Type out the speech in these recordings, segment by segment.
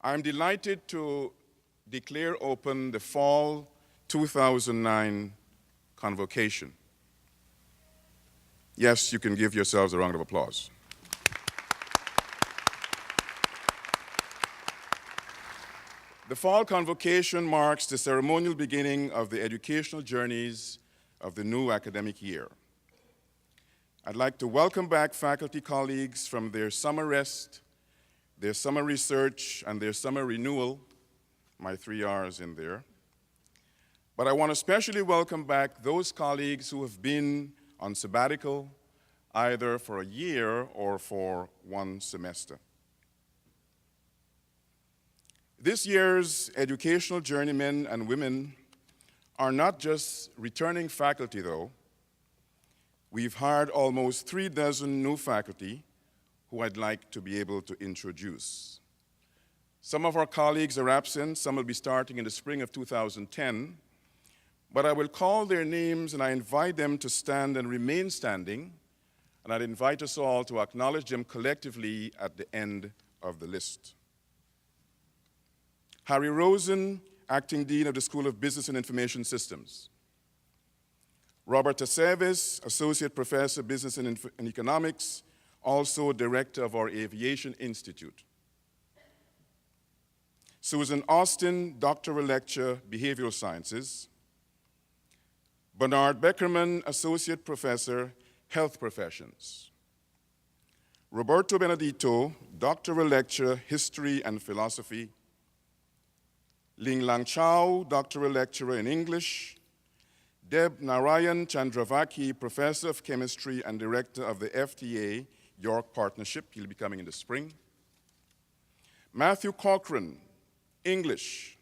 I'm delighted to declare open the Fall 2009 Convocation. Yes, you can give yourselves a round of applause. The Fall Convocation marks the ceremonial beginning of the educational journeys of the new academic year. I'd like to welcome back faculty colleagues from their summer rest, their summer research, and their summer renewal, my 3 R's in there. But I want to especially welcome back those colleagues who have been on sabbatical, either for a year or for 1 semester. This year's educational journeymen and women are not just returning faculty, though. We've hired almost 3 dozen new faculty who I'd like to be able to introduce. Some of our colleagues are absent, some will be starting in the spring of 2010, but I will call their names and I invite them to stand and remain standing, and I'd invite us all to acknowledge them collectively at the end of the list. Harry Rosen, Acting Dean of the School of Business and Information Systems. Robert Aceves, Associate Professor, Business and Economics, also Director of our Aviation Institute. Susan Austin, Doctoral Lecturer, Behavioral Sciences. Bernard Beckerman, Associate Professor, Health Professions. Roberto Benedito, Doctoral Lecturer, History and Philosophy. Ling Lang Chow, Doctoral Lecturer in English. Deb Narayan Chandravaki, Professor of Chemistry and Director of the FTA York Partnership. He'll be coming in the spring. Matthew Cochran, English.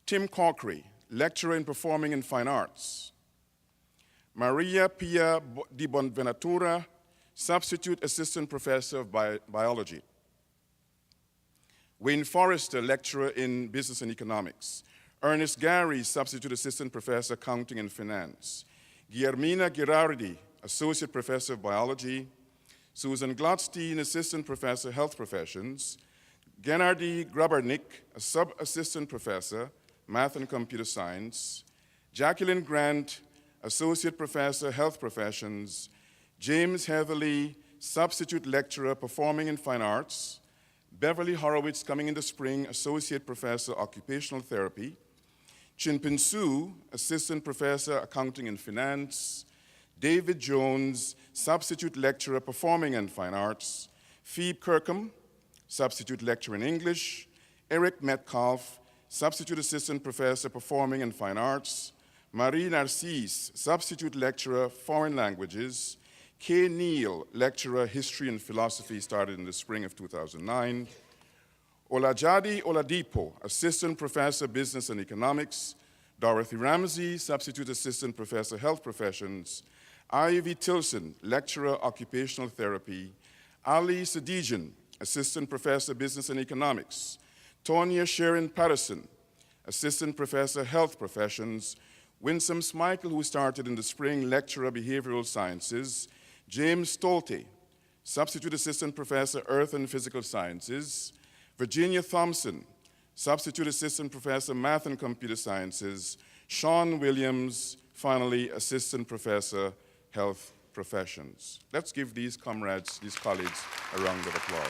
Tim Corkery, Lecturer in Performing and Fine Arts. Maria Pia Di Bonvenatura, Substitute Assistant Professor of Biology. Wayne Forrester, Lecturer in Business and Economics. Ernest Gary, Substitute Assistant Professor, Accounting and Finance. Guillermina Girardi, Associate Professor of Biology. Susan Glotstein, Assistant Professor, Health Professions. Gennady Grabarnik, a Sub-Assistant Professor, Math and Computer Science. Jacqueline Grant, Associate Professor, Health Professions. James Heatherly, Substitute Lecturer, Performing and Fine Arts. Beverly Horowitz, coming in the spring, Associate Professor, Occupational Therapy. Chinpin Su, Assistant Professor, Accounting and Finance. David Jones, Substitute Lecturer, Performing and Fine Arts. Phoebe Kirkham, Substitute Lecturer in English. Eric Metcalf, Substitute Assistant Professor, Performing and Fine Arts. Marie Narcisse, Substitute Lecturer, Foreign Languages. Kay Neal, Lecturer, History and Philosophy, started in the spring of 2009. Olajade Oladipo, Assistant Professor, Business and Economics. Dorothy Ramsey, Substitute Assistant Professor, Health Professions. Ivy Tilson, Lecturer, Occupational Therapy. Ali Sadijan, Assistant Professor, Business and Economics. Tonya Sharon Patterson, Assistant Professor, Health Professions. Winsome Smichael, who started in the spring, Lecturer, Behavioral Sciences. James Stolte, Substitute Assistant Professor, Earth and Physical Sciences. Virginia Thompson, Substitute Assistant Professor, Math and Computer Sciences. Sean Williams, finally, Assistant Professor, Health Professions. Let's give these comrades, these colleagues, a round of applause.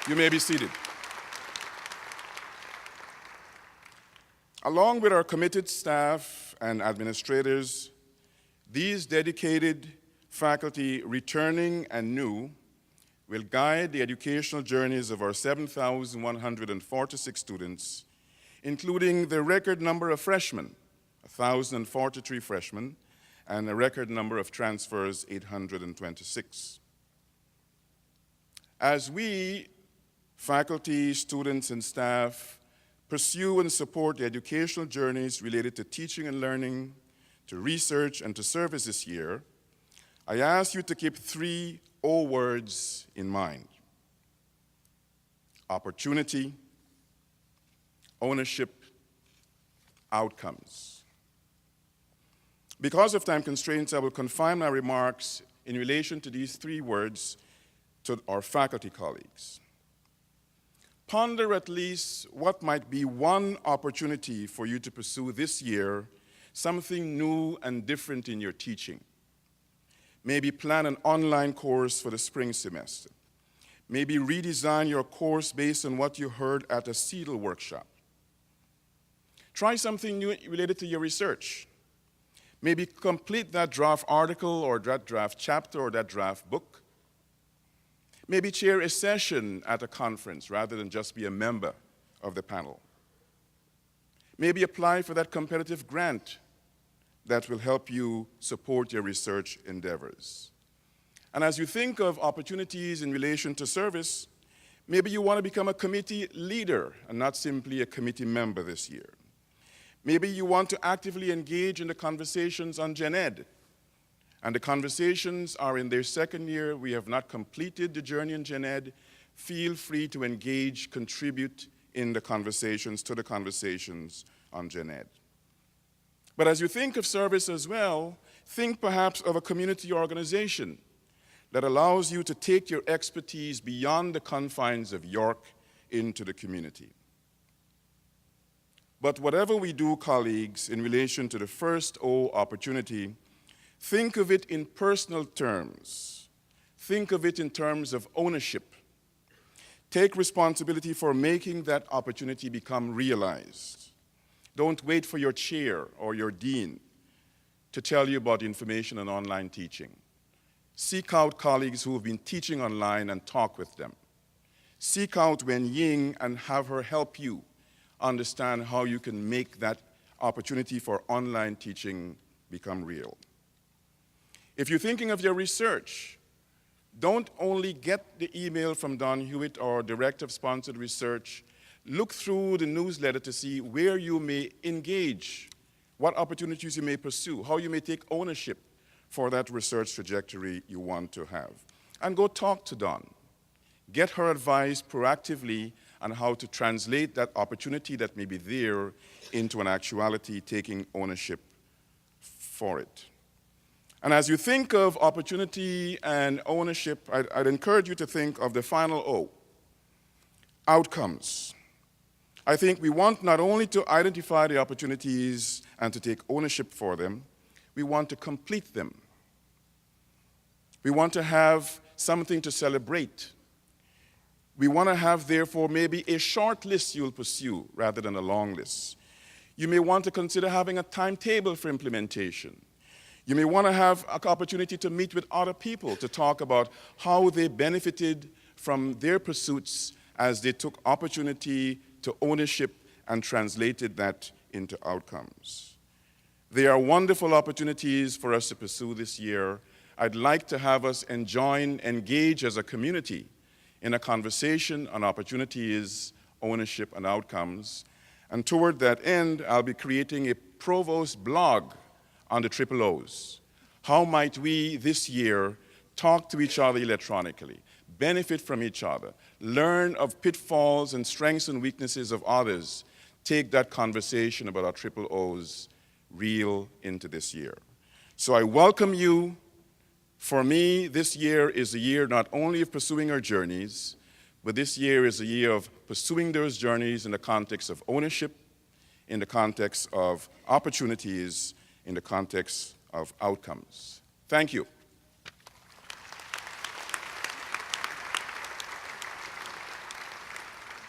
You may be seated. Along with our committed staff and administrators, these dedicated faculty, returning and new, will guide the educational journeys of our 7,146 students, including the record number of freshmen, 1,043 freshmen, and a record number of transfers, 826. As we, faculty, students, and staff, pursue and support the educational journeys related to teaching and learning, to research, and to service this year, I ask you to keep 3 O words in mind: opportunity, ownership, outcomes. Because of time constraints, I will confine my remarks in relation to these three words to our faculty colleagues. Ponder at least what might be one opportunity for you to pursue this year, something new and different in your teaching. Maybe plan an online course for the spring semester. Maybe redesign your course based on what you heard at a CEDL workshop. Try something new related to your research. Maybe complete that draft article or that draft chapter or that draft book. Maybe chair a session at a conference rather than just be a member of the panel. Maybe apply for that competitive grant that will help you support your research endeavors. And as you think of opportunities in relation to service, maybe you want to become a committee leader and not simply a committee member this year. Maybe you want to actively engage in the conversations on Gen Ed. And the conversations are in their second year. We have not completed the journey in Gen Ed. Feel free to engage, contribute in the conversations, to the conversations on Gen Ed. But as you think of service as well, think perhaps of a community organization that allows you to take your expertise beyond the confines of York into the community. But whatever we do, colleagues, in relation to the first O, opportunity, think of it in personal terms. Think of it in terms of ownership. Take responsibility for making that opportunity become realized. Don't wait for your chair or your dean to tell you about information and online teaching. Seek out colleagues who have been teaching online and talk with them. Seek out Wen Ying and have her help you understand how you can make that opportunity for online teaching become real. If you're thinking of your research, don't only get the email from Don Hewitt or directive-sponsored research. Look through the newsletter to see where you may engage, what opportunities you may pursue, how you may take ownership for that research trajectory you want to have. And go talk to Don. Get her advice proactively on how to translate that opportunity that may be there into an actuality, taking ownership for it. And as you think of opportunity and ownership, I'd encourage you to think of the final O, outcomes. I think we want not only to identify the opportunities and to take ownership for them, we want to complete them. We want to have something to celebrate. We want to have, therefore, maybe a short list you'll pursue rather than a long list. You may want to consider having a timetable for implementation. You may want to have an opportunity to meet with other people to talk about how they benefited from their pursuits as they took opportunity to ownership and translated that into outcomes. There are wonderful opportunities for us to pursue this year. I'd like to have us engage as a community in a conversation on opportunities, ownership, and outcomes. And toward that end, I'll be creating a provost blog on the triple O's. How might we this year talk to each other electronically, benefit from each other, learn of pitfalls and strengths and weaknesses of others, take that conversation about our triple O's real into this year. So I welcome you. For me, this year is a year not only of pursuing our journeys, but this year is a year of pursuing those journeys in the context of ownership, in the context of opportunities, in the context of outcomes. Thank you.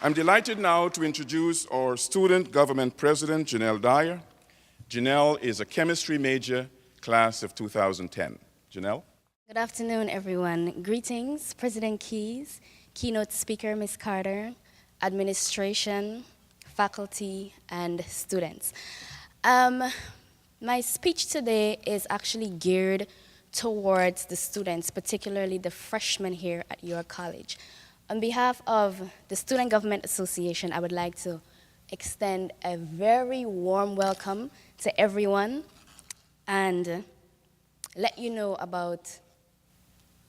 I'm delighted now to introduce our student government president, Janelle Dyer. Janelle is a chemistry major, class of 2010. Janelle? Good afternoon, everyone. Greetings, President Keys, keynote speaker, Ms. Carter, administration, faculty, and students. My speech today is actually geared towards the students, particularly the freshmen here at your college. On behalf of the Student Government Association, I would like to extend a very warm welcome to everyone and let you know about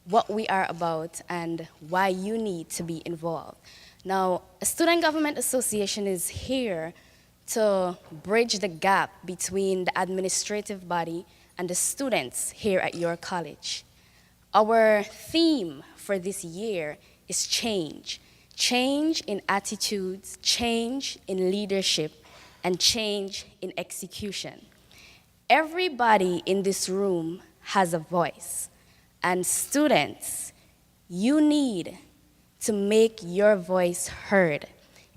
what we are about and why you need to be involved. Now, a Student Government Association is here to bridge the gap between the administrative body and the students here at your college. Our theme for this year is change. Change in attitudes, change in leadership, and change in execution. Everybody in this room has a voice, and students, you need to make your voice heard.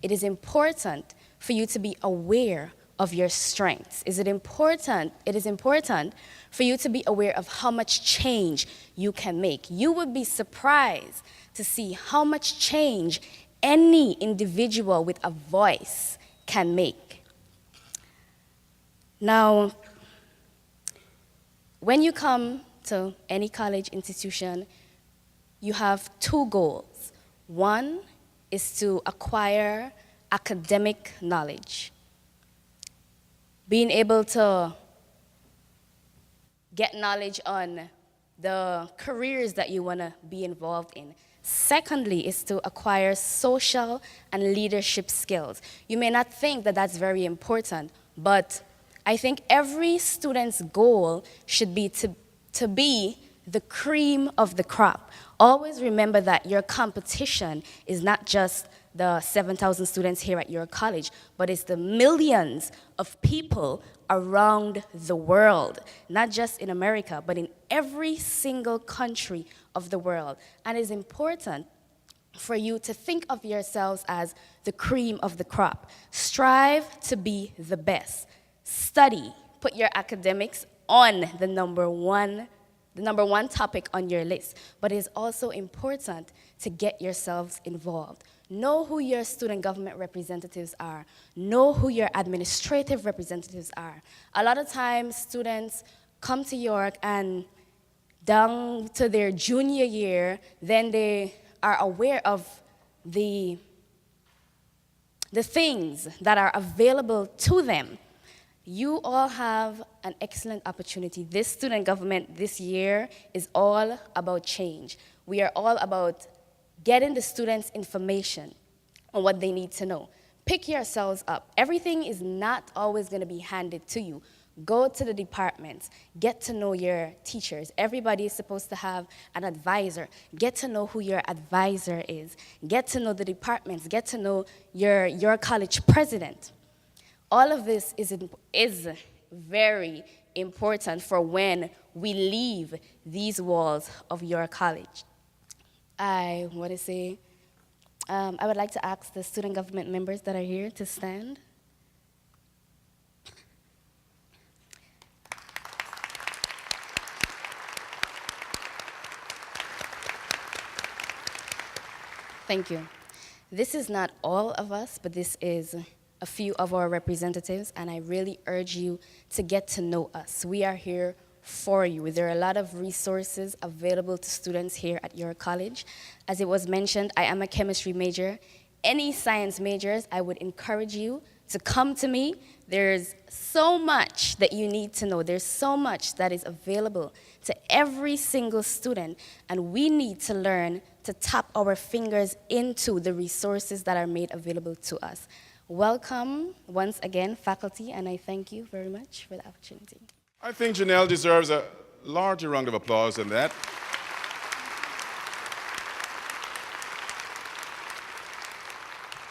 It is important for you to be aware of your strengths. It is important for you to be aware of how much change you can make. You would be surprised to see how much change any individual with a voice can make. Now, when you come to any college institution, you have two goals. One is to acquire academic knowledge, being able to get knowledge on the careers that you want to be involved in. Secondly is to acquire social and leadership skills. You may not think that that's very important, but I think every student's goal should be to be the cream of the crop. Always remember that your competition is not just the 7,000 students here at your college, but it's the millions of people around the world, not just in America, but in every single country of the world. And it's important for you to think of yourselves as the cream of the crop. Strive to be the best. Study. Put your academics on the number one topic on your list. But it is also important to get yourselves involved. Know who your student government representatives are. Know who your administrative representatives are. A lot of times, students come to York and down to their junior year, then they are aware of the things that are available to them. You all have an excellent opportunity. This student government this year is all about change. We are all about getting the students information on what they need to know. Pick yourselves up. Everything is not always going to be handed to you. Go to the departments. Get to know your teachers. Everybody is supposed to have an advisor. Get to know who your advisor is. Get to know the departments. Get to know your college president. All of this is very important for when we leave these walls of your college. I want to say, I would like to ask the student government members that are here to stand. Thank you. This is not all of us, but this is a few of our representatives, and I really urge you to get to know us. We are here for you. There are a lot of resources available to students here at your college. As it was mentioned, I am a chemistry major. Any science majors, I would encourage you to come to me. There's so much that you need to know. There's so much that is available to every single student, and we need to learn to tap our fingers into the resources that are made available to us. Welcome once again, faculty, and I thank you very much for the opportunity. I think Janelle deserves a larger round of applause than that.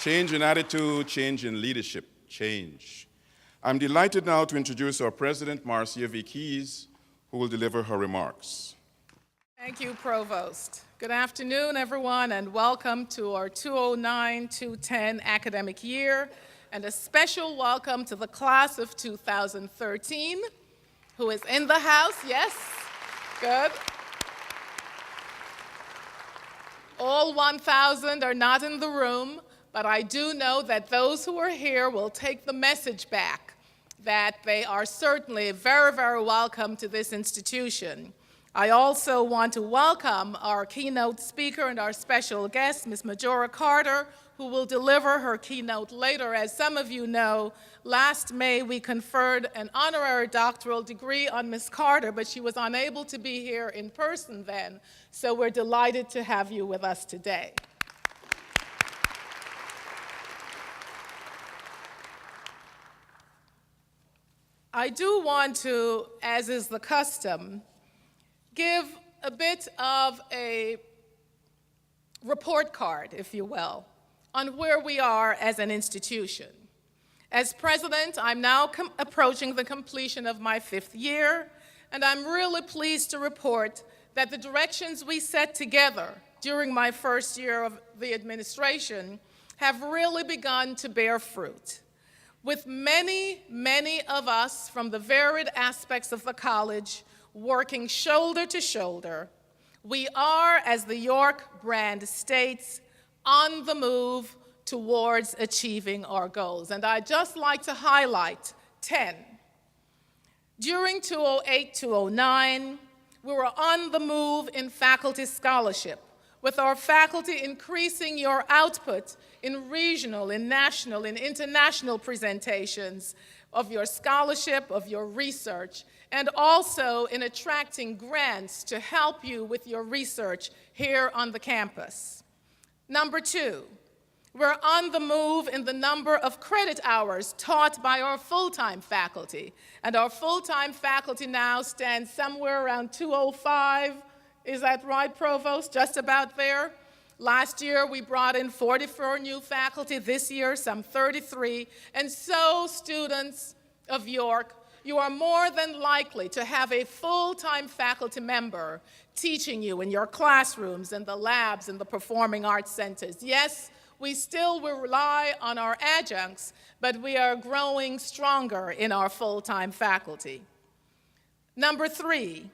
Change in attitude, change in leadership, change. I'm delighted now to introduce our president, Marcia V. Keys, who will deliver her remarks. Thank you, Provost. Good afternoon, everyone, and welcome to our 2009-2010 academic year, and a special welcome to the class of 2013, who is in the house. Yes, good. All 1,000 are not in the room, but I do know that those who are here will take the message back that they are certainly very, very welcome to this institution. I also want to welcome our keynote speaker and our special guest, Ms. Majora Carter, who will deliver her keynote later. As some of you know, last May we conferred an honorary doctoral degree on Ms. Carter, but she was unable to be here in person then, so we're delighted to have you with us today. I do want to, as is the custom, give a bit of a report card, if you will, on where we are as an institution. As president, I'm now approaching the completion of my 5th year, and I'm really pleased to report that the directions we set together during my first year of the administration have really begun to bear fruit. With many, many of us from the varied aspects of the college working shoulder to shoulder, we are, as the York brand states, on the move towards achieving our goals. And I'd just like to highlight 10. During 2008-2009, we were on the move in faculty scholarship, with our faculty increasing your output in regional, in national, in international presentations of your scholarship, of your research, and also in attracting grants to help you with your research here on the campus. Number 2, we're on the move in the number of credit hours taught by our full-time faculty. And our full-time faculty now stands somewhere around 205. Is that right, Provost? Just about there? Last year, we brought in 44 new faculty. This year, some 33. And so, students of York, you are more than likely to have a full-time faculty member teaching you in your classrooms, in the labs, in the performing arts centers. Yes, we still will rely on our adjuncts, but we are growing stronger in our full-time faculty. Number 3,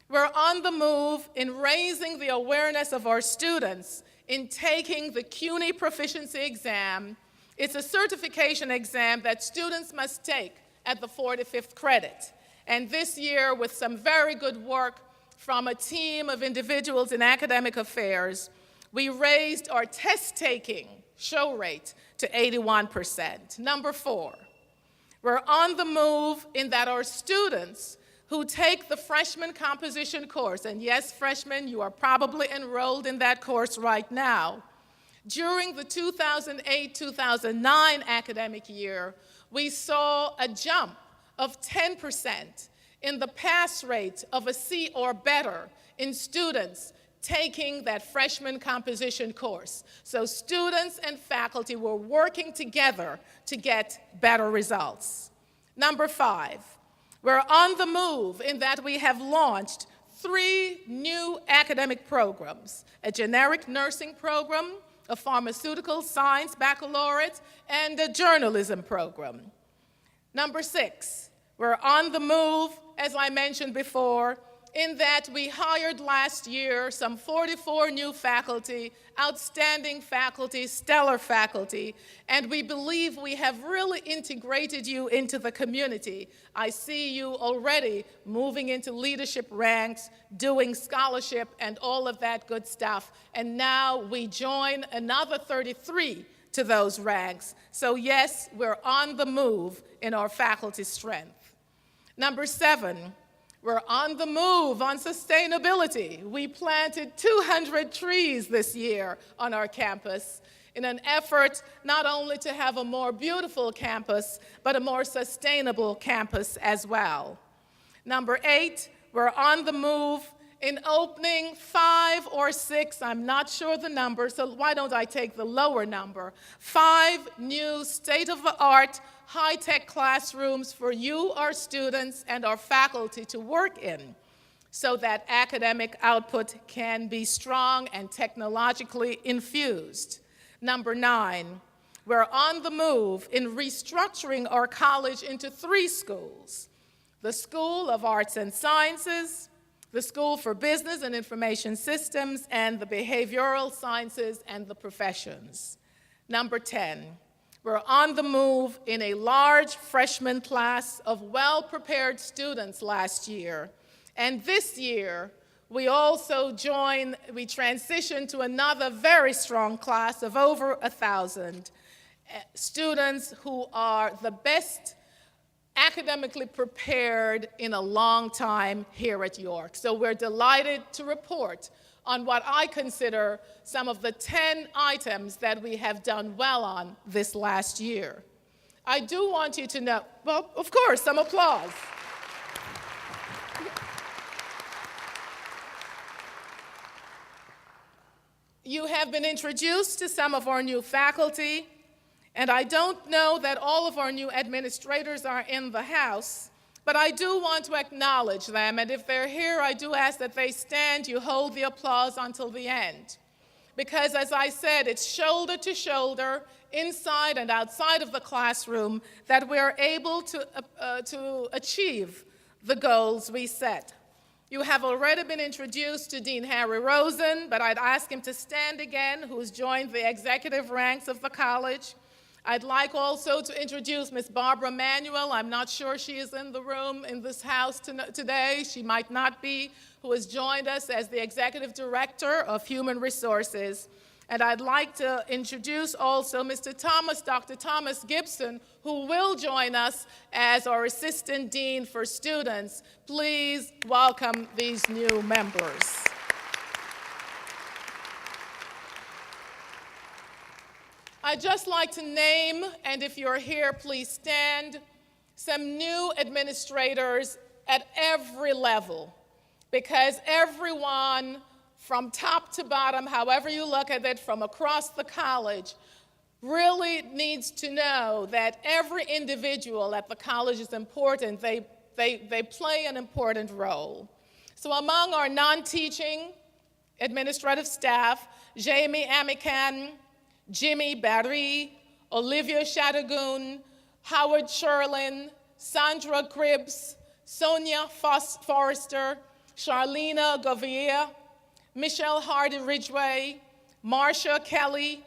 we're on the move in raising the awareness of our students in taking the Cuny Proficiency exam. It's a certification exam that students must take at the 45th credit. And this year, with some very good work from a team of individuals in academic affairs, we raised our test-taking show rate to 81%. Number 4, we're on the move in that our students who take the freshman composition course, and yes, freshmen, you are probably enrolled in that course right now. During the 2008-2009 academic year, we saw a jump of 10% in the pass rate of a C or better in students taking that freshman composition course. So students and faculty were working together to get better results. Number 5, we're on the move in that we have launched 3 new academic programs: a generic nursing program, a pharmaceutical science baccalaureate, and a journalism program. Number 6, we're on the move, as I mentioned before, in that we hired last year some 44 new faculty, outstanding faculty, stellar faculty, and we believe we have really integrated you into the community. I see you already moving into leadership ranks, doing scholarship and all of that good stuff, and now we join another 33 to those ranks. So yes, we're on the move in our faculty strength. Number 7, we're on the move on sustainability. We planted 200 trees this year on our campus in an effort not only to have a more beautiful campus, but a more sustainable campus as well. Number 8, we're on the move in opening 5 or 6, I'm not sure the number, so why don't I take the lower number, 5 new state-of-the-art high-tech classrooms for you, our students, and our faculty to work in so that academic output can be strong and technologically infused. Number 9, we're on the move in restructuring our college into 3 schools: the School of Arts and Sciences, the School for Business and Information Systems, and the Behavioral Sciences and the Professions. Number 10, we're on the move in a large freshman class of well-prepared students last year. And this year, we also transitioned to another very strong class of over 1,000 students who are the best academically prepared in a long time here at York. So we're delighted to report on what I consider some of the 10 items that we have done well on this last year. I do want you to know, well, of course, some applause. You have been introduced to some of our new faculty, and I don't know that all of our new administrators are in the house, but I do want to acknowledge them, and if they're here, I do ask that they stand. You hold the applause until the end. Because as I said, it's shoulder to shoulder, inside and outside of the classroom, that we're able to achieve the goals we set. You have already been introduced to Dean Harry Rosen, but I'd ask him to stand again, who's joined the executive ranks of the college. I'd like also to introduce Ms. Barbara Manuel. I'm not sure she is in the room in this house today. She might not be, who has joined us as the Executive Director of Human Resources. And I'd like to introduce also Dr. Thomas Gibson, who will join us as our Assistant Dean for Students. Please welcome these new members. I'd just like to name, and if you're here, please stand, some new administrators at every level, because everyone from top to bottom, however you look at it, from across the college, really needs to know that every individual at the college is important. They play an important role. So among our non-teaching administrative staff, Jamie Amikan, Jimmy Barry, Olivia Shadagoon, Howard Sherlin, Sandra Cribbs, Sonia Forrester, Charlena Govier, Michelle Hardy Ridgway, Marcia Kelly,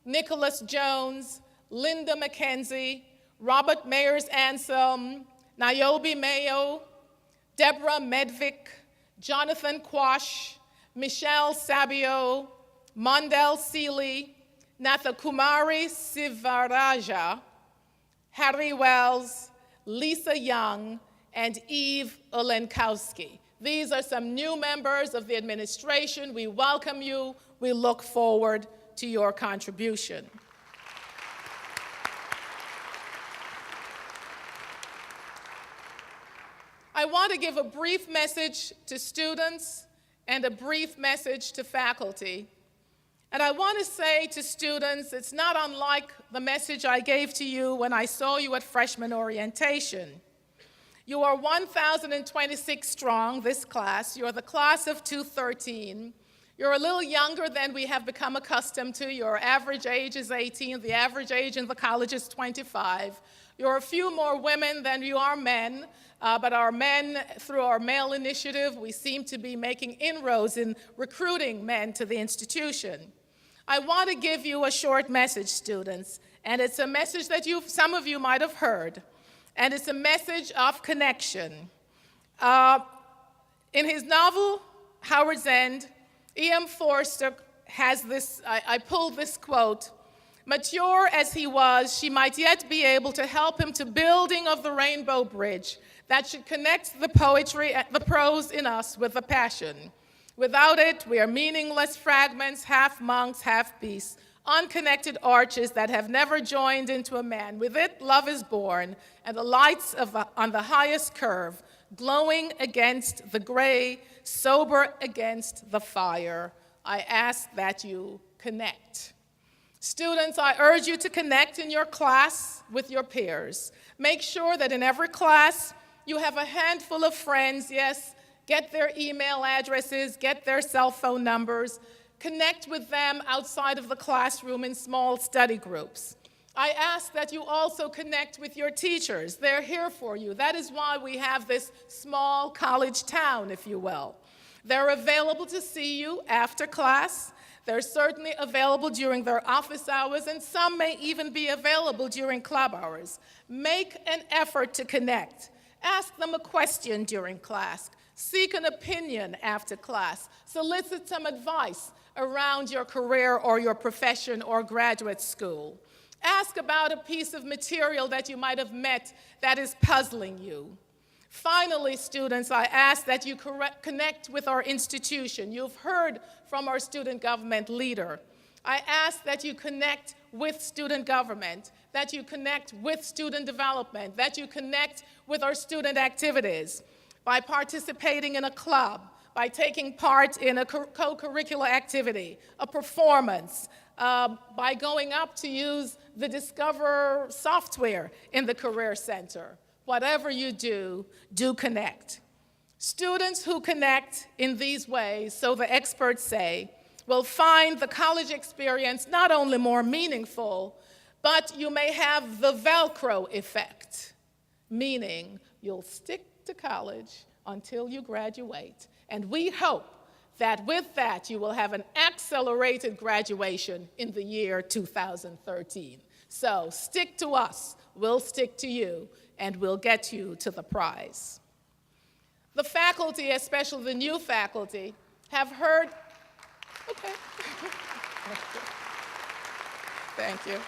Nicholas Jones, Linda McKenzie, Robert Mayers Anselm, Niobe Mayo, Deborah Medvick, Jonathan Quash, Michelle Sabio, Mondel Seeley, Nathakumari Sivaraja, Harry Wells, Lisa Young, and Eve Olenkowski. These are some new members of the administration. We welcome you. We look forward to your contribution. I want to give a brief message to students and a brief message to faculty. And I want to say to students, it's not unlike the message I gave to you when I saw you at freshman orientation. You are 1,026 strong, this class. You're the class of 213. You're a little younger than we have become accustomed to. Your average age is 18. The average age in the college is 25. You're a few more women than you are men, but our men, through our male initiative, we seem to be making inroads in recruiting men to the institution. I want to give you a short message, students, and it's a message that some of you might have heard, and it's a message of connection. In his novel, Howard's End, E.M. Forster has this, I pulled this quote, "Mature as he was, she might yet be able to help him to building of the rainbow bridge that should connect the poetry, the prose in us with the passion. Without it, we are meaningless fragments, half monks, half beasts, unconnected arches that have never joined into a man. With it, love is born, and the lights on the highest curve, glowing against the gray, sober against the fire. I ask that you connect." Students, I urge you to connect in your class with your peers. Make sure that in every class you have a handful of friends, yes, get their email addresses, get their cell phone numbers, connect with them outside of the classroom in small study groups. I ask that you also connect with your teachers. They're here for you. That is why we have this small college town, if you will. They're available to see you after class. They're certainly available during their office hours, and some may even be available during club hours. Make an effort to connect. Ask them a question during class. Seek an opinion after class. Solicit some advice around your career or your profession or graduate school. Ask about a piece of material that you might have met that is puzzling you. Finally, students, I ask that you connect with our institution. You've heard from our student government leader. I ask that you connect with student government, that you connect with student development, that you connect with our student activities by participating in a club, by taking part in a co-curricular activity, a performance, by going up to use the Discover software in the Career Center. Whatever you do, do connect. Students who connect in these ways, so the experts say, will find the college experience not only more meaningful, but you may have the Velcro effect, meaning you'll stick to college until you graduate. And we hope that with that, you will have an accelerated graduation in the year 2013. So stick to us, we'll stick to you, and we'll get you to the prize. The faculty, especially the new faculty, have heard, okay. Thank you.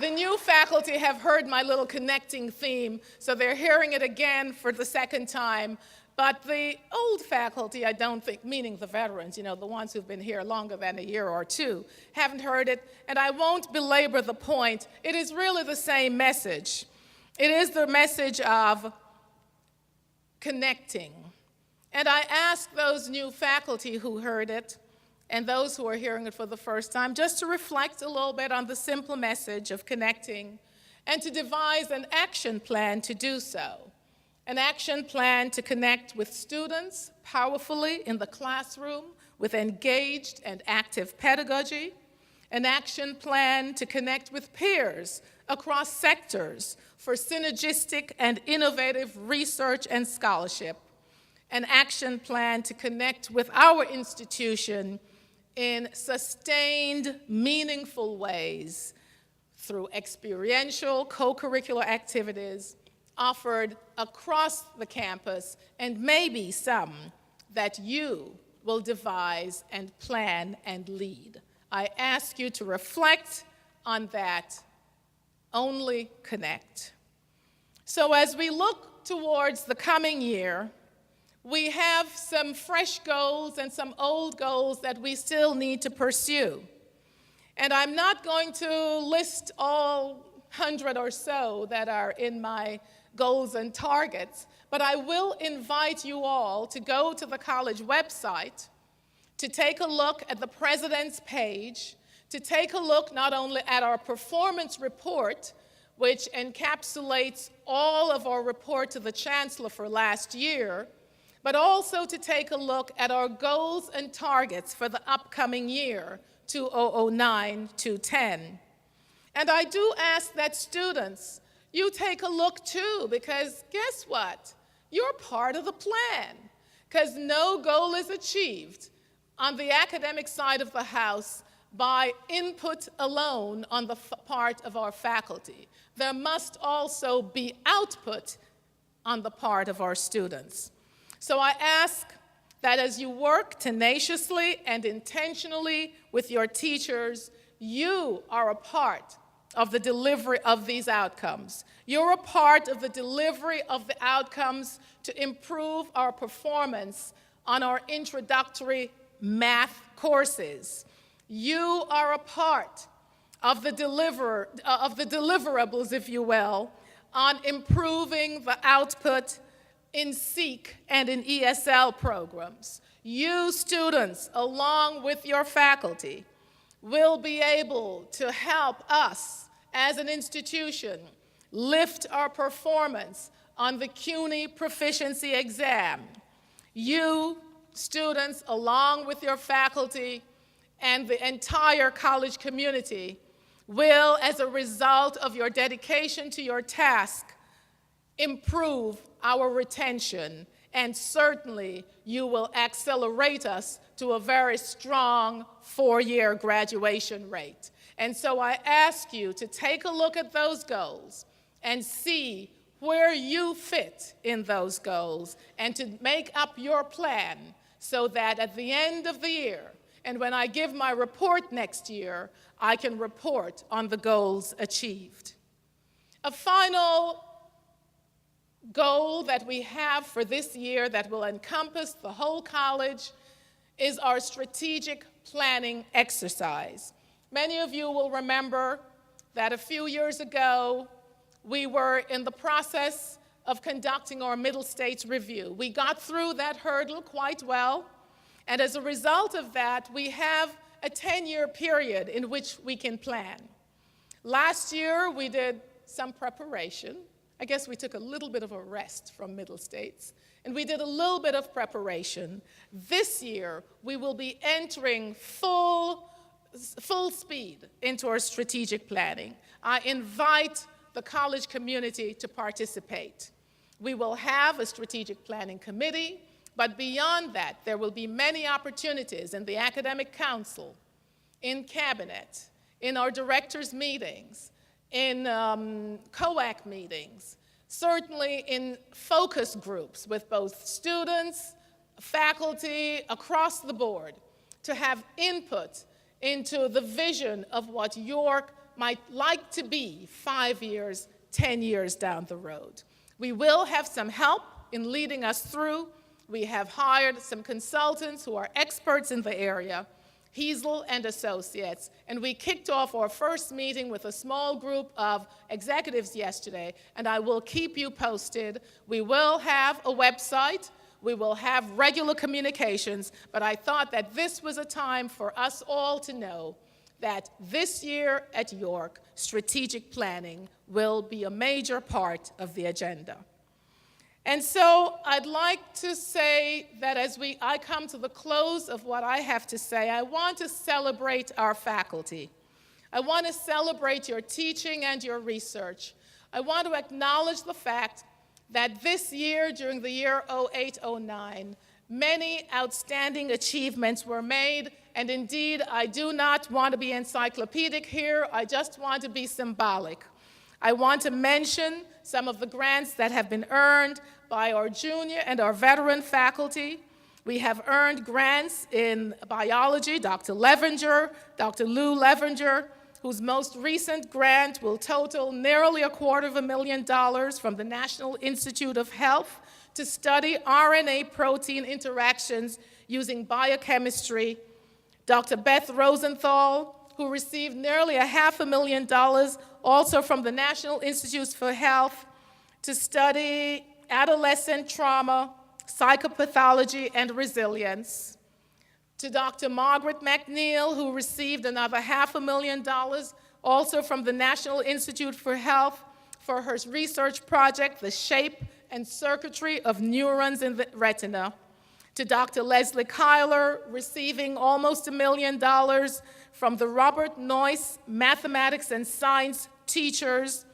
The new faculty have heard my little connecting theme, so they're hearing it again for the second time. But the old faculty, I don't think, meaning the veterans, the ones who've been here longer than a year or two, haven't heard it, and I won't belabor the point. It is really the same message. It is the message of connecting. And I ask those new faculty who heard it, and those who are hearing it for the first time, just to reflect a little bit on the simple message of connecting and to devise an action plan to do so. An action plan to connect with students powerfully in the classroom with engaged and active pedagogy. An action plan to connect with peers across sectors for synergistic and innovative research and scholarship. An action plan to connect with our institution in sustained, meaningful ways through experiential co-curricular activities offered across the campus, and maybe some that you will devise and plan and lead. I ask you to reflect on that. Only connect. So as we look towards the coming year, we have some fresh goals and some old goals that we still need to pursue. And I'm not going to list all 100 or so that are in my goals and targets, but I will invite you all to go to the college website, to take a look at the president's page, to take a look not only at our performance report, which encapsulates all of our report to the chancellor for last year, but also to take a look at our goals and targets for the upcoming year, 2009-2010. And I do ask that students, you take a look too, because guess what? You're part of the plan, because no goal is achieved on the academic side of the house by input alone on the part of our faculty. There must also be output on the part of our students. So I ask that as you work tenaciously and intentionally with your teachers, you are a part of the delivery of these outcomes. You're a part of the delivery of the outcomes to improve our performance on our introductory math courses. You are a part of the deliverables, if you will, on improving the output in SEEK and in ESL programs. You students, along with your faculty, will be able to help us as an institution lift our performance on the Cuny Proficiency exam. You students, along with your faculty and the entire college community, will, as a result of your dedication to your task, improve our retention, and certainly you will accelerate us to a very strong 4-year graduation rate. And so I ask you to take a look at those goals and see where you fit in those goals and to make up your plan so that at the end of the year, and when I give my report next year, I can report on the goals achieved. A final goal that we have for this year that will encompass the whole college is our strategic planning exercise. Many of you will remember that a few years ago, we were in the process of conducting our Middle States review. We got through that hurdle quite well, and as a result of that, we have a 10-year period in which we can plan. Last year, we did some preparation. I guess we took a little bit of a rest from Middle States, and we did a little bit of preparation. This year, we will be entering full speed into our strategic planning. I invite the college community to participate. We will have a strategic planning committee, but beyond that, there will be many opportunities in the academic council, in cabinet, in our directors' meetings, in COAC meetings, certainly in focus groups with both students, faculty, across the board, to have input into the vision of what York might like to be 5 years, 10 years down the road. We will have some help in leading us through. We have hired some consultants who are experts in the area, Heasel and Associates, and we kicked off our first meeting with a small group of executives yesterday, and I will keep you posted. We will have a website, we will have regular communications, but I thought that this was a time for us all to know that this year at York, strategic planning will be a major part of the agenda. And so I'd like to say that as I come to the close of what I have to say, I want to celebrate our faculty. I want to celebrate your teaching and your research. I want to acknowledge the fact that this year, during the year 08-09, many outstanding achievements were made, and indeed, I do not want to be encyclopedic here, I just want to be symbolic. I want to mention some of the grants that have been earned by our junior and our veteran faculty. We have earned grants in biology, Dr. Levenger, Dr. Lou Levenger, whose most recent grant will total nearly $250,000 from the National Institute of Health to study RNA protein interactions using biochemistry. Dr. Beth Rosenthal, who received nearly $500,000 also from the National Institutes for Health to study adolescent trauma, psychopathology, and resilience. To Dr. Margaret McNeil, who received another $500,000 also from the National Institute for Health for her research project, The Shape and Circuitry of Neurons in the Retina. To Dr. Leslie Kyler, receiving almost $1 million from the Robert Noyce Mathematics and Science Teachers,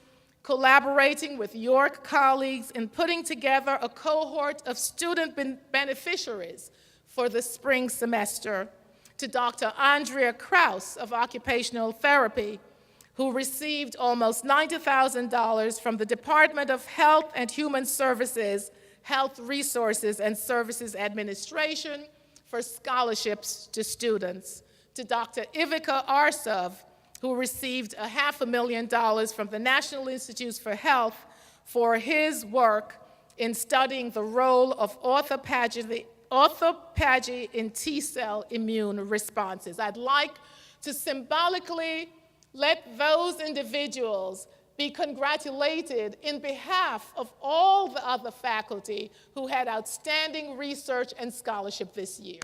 collaborating with York colleagues in putting together a cohort of student beneficiaries for the spring semester. To Dr. Andrea Krause of Occupational Therapy, who received almost $90,000 from the Department of Health and Human Services, Health Resources and Services Administration for scholarships to students. To Dr. Ivica Arsov, who received $500,000 from the National Institutes for Health for his work in studying the role of orthophagy in T-cell immune responses. I'd like to symbolically let those individuals be congratulated in behalf of all the other faculty who had outstanding research and scholarship this year.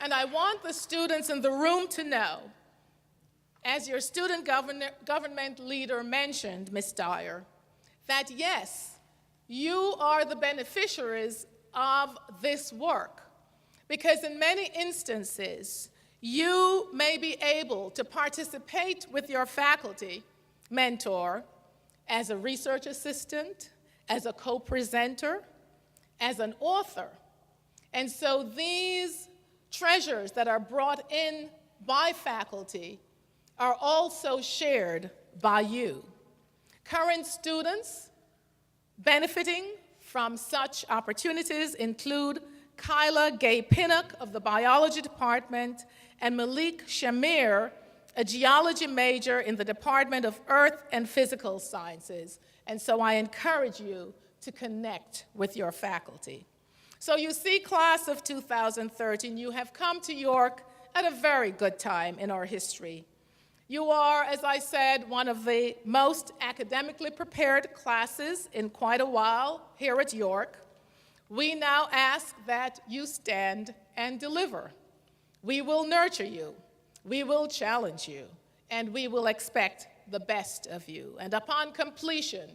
And I want the students in the room to know, as your student government leader mentioned, Ms. Dyer, that yes, you are the beneficiaries of this work. Because in many instances, you may be able to participate with your faculty mentor as a research assistant, as a co-presenter, as an author. And so these treasures that are brought in by faculty are also shared by you. Current students benefiting from such opportunities include Kyla Gay Pinnock of the Biology Department and Malik Shamir, a geology major in the Department of Earth and Physical Sciences. And so I encourage you to connect with your faculty. So you see, class of 2013, you have come to York at a very good time in our history. You are, as I said, one of the most academically prepared classes in quite a while here at York. We now ask that you stand and deliver. We will nurture you, we will challenge you, and we will expect the best of you. And upon completion,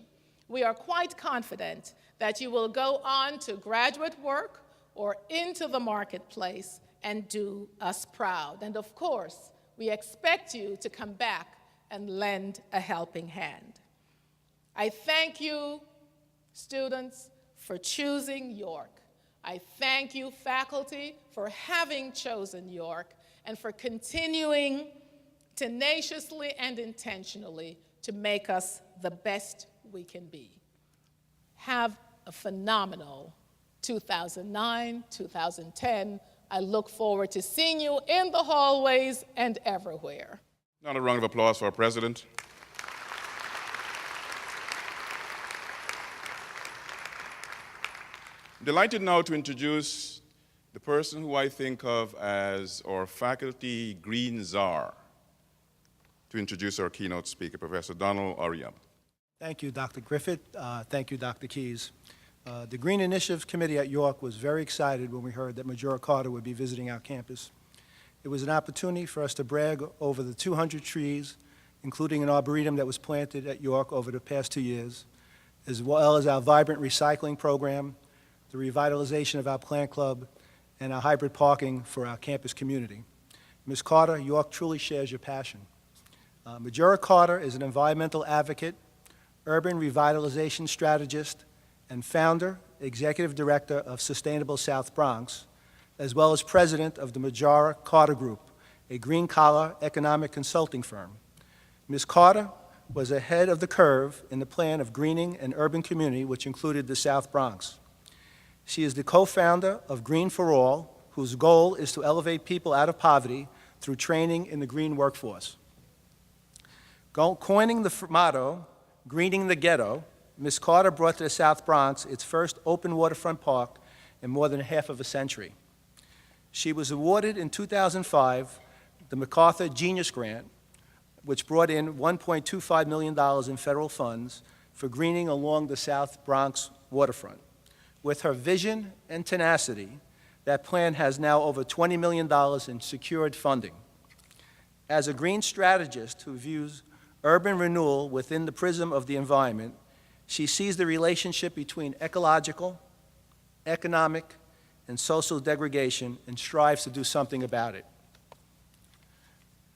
we are quite confident that you will go on to graduate work or into the marketplace and do us proud. And of course, we expect you to come back and lend a helping hand. I thank you, students, for choosing York. I thank you, faculty, for having chosen York and for continuing tenaciously and intentionally to make us the best we can be. Have a phenomenal 2009, 2010. I look forward to seeing you in the hallways and everywhere. Now a round of applause for our president. Delighted now to introduce the person who I think of as our faculty green czar, to introduce our keynote speaker, Professor Donald Oriam. Thank you, Dr. Griffith. Thank you, Dr. Keyes. The Green Initiatives Committee at York was very excited when we heard that Majora Carter would be visiting our campus. It was an opportunity for us to brag over the 200 trees, including an arboretum that was planted at York over the past 2 years, as well as our vibrant recycling program, the revitalization of our plant club, and our hybrid parking for our campus community. Ms. Carter, York truly shares your passion. Majora Carter is an environmental advocate, urban revitalization strategist, and founder, executive director of Sustainable South Bronx, as well as president of the Majora Carter Group, a green-collar economic consulting firm. Ms. Carter was ahead of the curve in the plan of greening an urban community, which included the South Bronx. She is the co-founder of Green for All, whose goal is to elevate people out of poverty through training in the green workforce. Coining the motto, "Greening the Ghetto," Ms. Carter brought to the South Bronx its first open waterfront park in more than half of a century. She was awarded in 2005 the MacArthur Genius Grant, which brought in $1.25 million in federal funds for greening along the South Bronx waterfront. With her vision and tenacity, that plan has now over $20 million in secured funding. As a green strategist who views urban renewal within the prism of the environment, she sees the relationship between ecological, economic, and social degradation and strives to do something about it.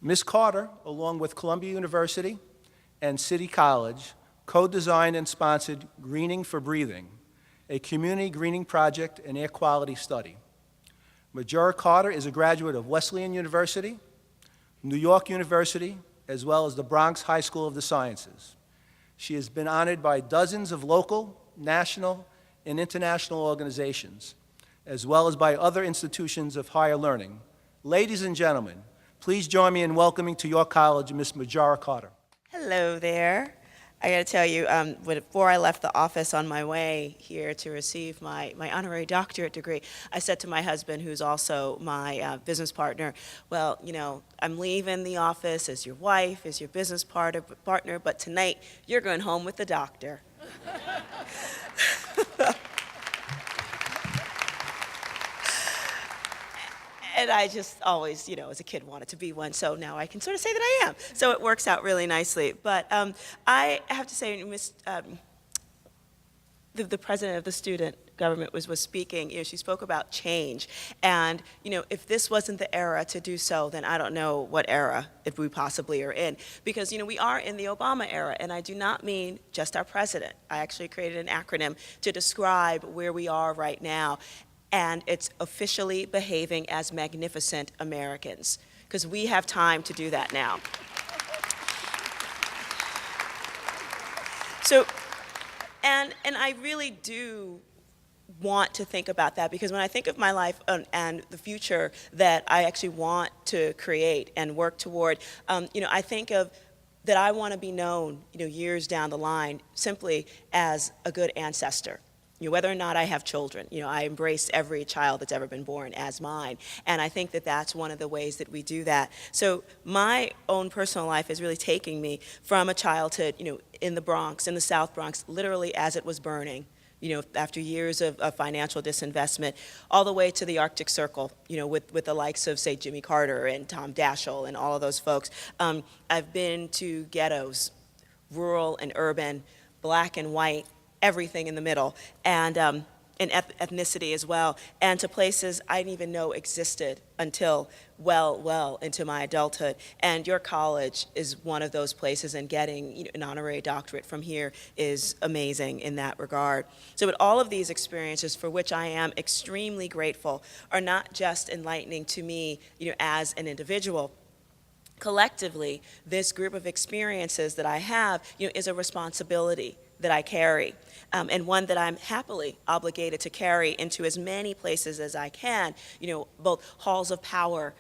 Ms. Carter, along with Columbia University and City College, co-designed and sponsored Greening for Breathing, a community greening project and air quality study. Majora Carter is a graduate of Wesleyan University, New York University, as well as the Bronx High School of the Sciences. She has been honored by dozens of local, national, and international organizations, as well as by other institutions of higher learning. Ladies and gentlemen, please join me in welcoming to York College Ms. Majora Carter. Hello there. I got to tell you, before I left the office on my way here to receive my honorary doctorate degree, I said to my husband, who's also my business partner, well, you know, I'm leaving the office as your wife, as your business partner, but tonight you're going home with the doctor. And I just always, you know, as a kid wanted to be one, so now I can sort of say that I am. So it works out really nicely. But I have to say, the president of the student government was speaking. You know, she spoke about change. And, you know, if this wasn't the era to do so, then I don't know what era if we possibly are in. Because, you know, we are in the Obama era, and I do not mean just our president. I actually created an acronym to describe where we are right now. And it's officially behaving as magnificent Americans, because we have time to do that now. So, and I really do want to think about that, because when I think of my life and the future that I actually want to create and work toward, you know, I think of that I want to be known, you know, years down the line simply as a good ancestor. Whether or not I have children, I embrace every child that's ever been born as mine. And I think that that's one of the ways that we do that. So my own personal life is really taking me from a childhood, in the Bronx, in the South Bronx, literally as it was burning, after years of financial disinvestment, all the way to the Arctic Circle, with the likes of, say, Jimmy Carter and Tom Daschle and all of those folks. I've been to ghettos, rural and urban, black and white, everything in the middle, and ethnicity as well, and to places I didn't even know existed until well into my adulthood. And your college is one of those places, and getting an honorary doctorate from here is amazing in that regard. So with all of these experiences, for which I am extremely grateful, are not just enlightening to me, as an individual. Collectively, this group of experiences that I have, is a responsibility that I carry, and one that I'm happily obligated to carry into as many places as I can, both halls of power.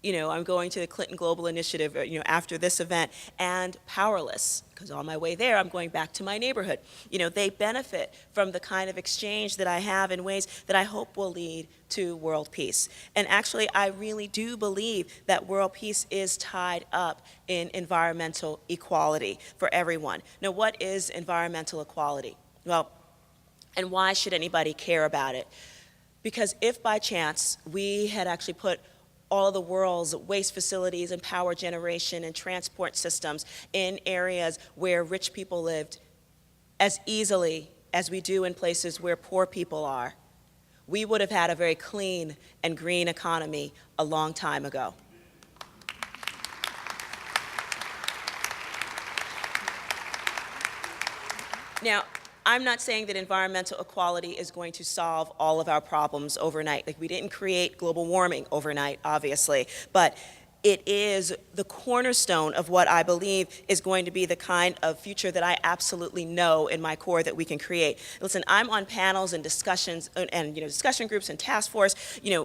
I'm going to the Clinton Global Initiative, after this event, and powerless, because on my way there, I'm going back to my neighborhood. They benefit from the kind of exchange that I have in ways that I hope will lead to world peace. And actually, I really do believe that world peace is tied up in environmental equality for everyone. Now, what is environmental equality? Well, and why should anybody care about it? Because if by chance we had actually put all of the world's waste facilities and power generation and transport systems in areas where rich people lived as easily as we do in places where poor people are, we would have had a very clean and green economy a long time ago. Now, I'm not saying that environmental equality is going to solve all of our problems overnight. Like, we didn't create global warming overnight, obviously, but it is the cornerstone of what I believe is going to be the kind of future that I absolutely know in my core that we can create. Listen, I'm on panels and discussions and discussion groups and task force,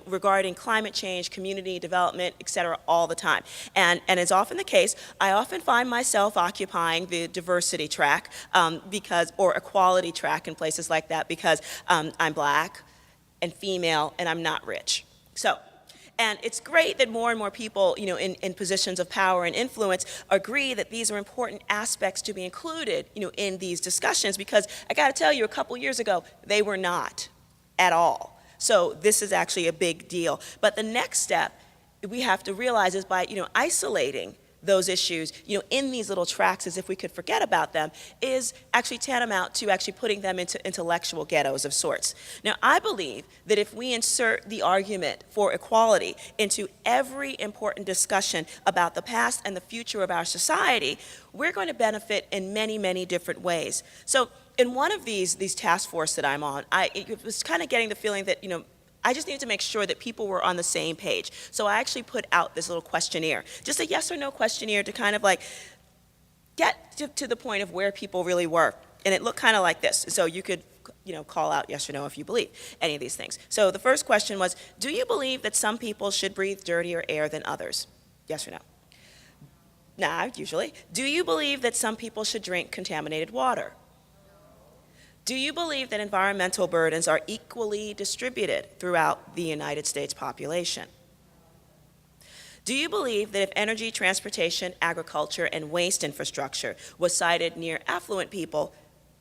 regarding climate change, community development, et cetera, all the time. And as often the case, I often find myself occupying the diversity track or equality track in places like that because I'm black and female and I'm not rich. And it's great that more and more people, in positions of power and influence agree that these are important aspects to be included, in these discussions, because I got to tell you, a couple years ago, they were not at all. So this is actually a big deal. But the next step we have to realize is by, isolating those issues, in these little tracks, as if we could forget about them, is actually tantamount to actually putting them into intellectual ghettos of sorts. Now, I believe that if we insert the argument for equality into every important discussion about the past and the future of our society, we're going to benefit in many, many different ways. So in one of these task force that I'm on, it was kind of getting the feeling that, I just needed to make sure that people were on the same page. So I actually put out this little questionnaire, just a yes or no questionnaire to kind of get to the point of where people really were. And it looked kind of like this. So you could, call out yes or no if you believe any of these things. So the first question was, do you believe that some people should breathe dirtier air than others? Yes or no? Nah, usually. Do you believe that some people should drink contaminated water? Do you believe that environmental burdens are equally distributed throughout the United States population? Do you believe that if energy, transportation, agriculture, and waste infrastructure was sited near affluent people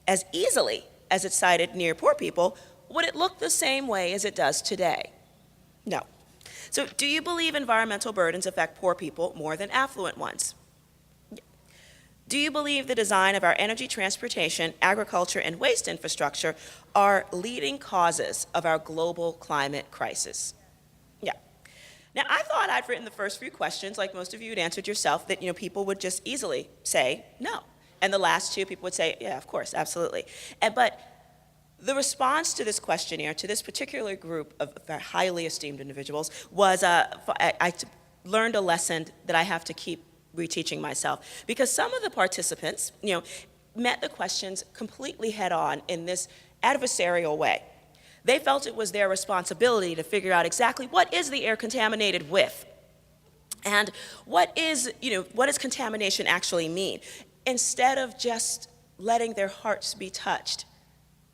as easily as it's sited near poor people, would it look the same way as it does today? No. So do you believe environmental burdens affect poor people more than affluent ones? Do you believe the design of our energy, transportation, agriculture, and waste infrastructure are leading causes of our global climate crisis? Yeah. Now, I thought I'd written the first few questions, like most of you had answered yourself, that people would just easily say no. And the last two, people would say, yeah, of course, absolutely. But the response to this questionnaire, to this particular group of highly esteemed individuals, was I learned a lesson that I have to keep reteaching myself, because some of the participants, met the questions completely head on in this adversarial way. They felt it was their responsibility to figure out exactly what is the air contaminated with, and what does contamination actually mean, instead of just letting their hearts be touched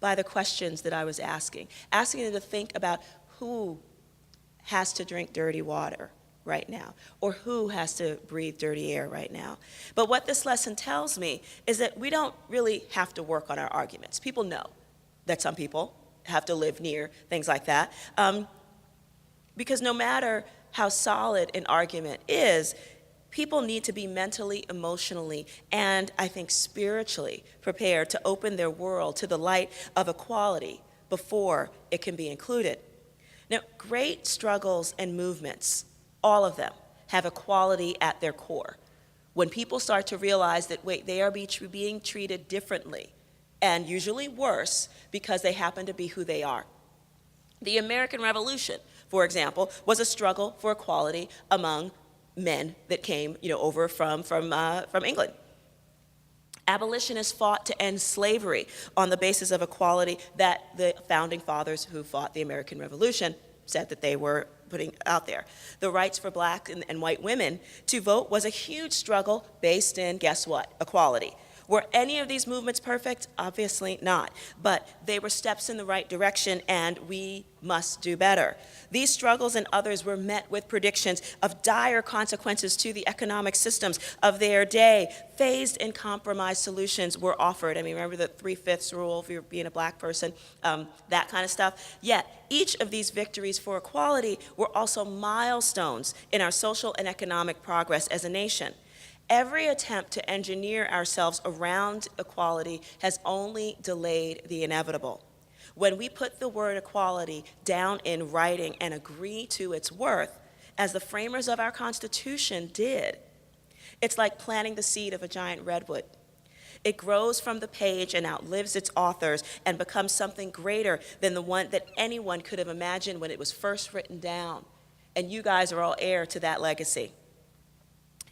by the questions that I was asking them to think about who has to drink dirty water right now, or who has to breathe dirty air right now. But what this lesson tells me is that we don't really have to work on our arguments. People know that some people have to live near things like that, because no matter how solid an argument is, people need to be mentally, emotionally, and I think spiritually prepared to open their world to the light of equality before it can be included. Now, great struggles and movements, all of them, have equality at their core. When people start to realize that, wait, they are being treated differently, and usually worse, because they happen to be who they are. The American Revolution, for example, was a struggle for equality among men that came, over from England. Abolitionists fought to end slavery on the basis of equality that the founding fathers who fought the American Revolution said that they were putting out there. The rights for black and white women to vote was a huge struggle based in, guess what, equality. Were any of these movements perfect? Obviously not, but they were steps in the right direction, and we must do better. These struggles and others were met with predictions of dire consequences to the economic systems of their day. Phased and compromised solutions were offered. I mean, remember the 3/5 rule if you're being a black person, that kind of stuff. Yet, each of these victories for equality were also milestones in our social and economic progress as a nation. Every attempt to engineer ourselves around equality has only delayed the inevitable. When we put the word equality down in writing and agree to its worth, as the framers of our Constitution did, it's like planting the seed of a giant redwood. It grows from the page and outlives its authors and becomes something greater than the one that anyone could have imagined when it was first written down. And you guys are all heir to that legacy.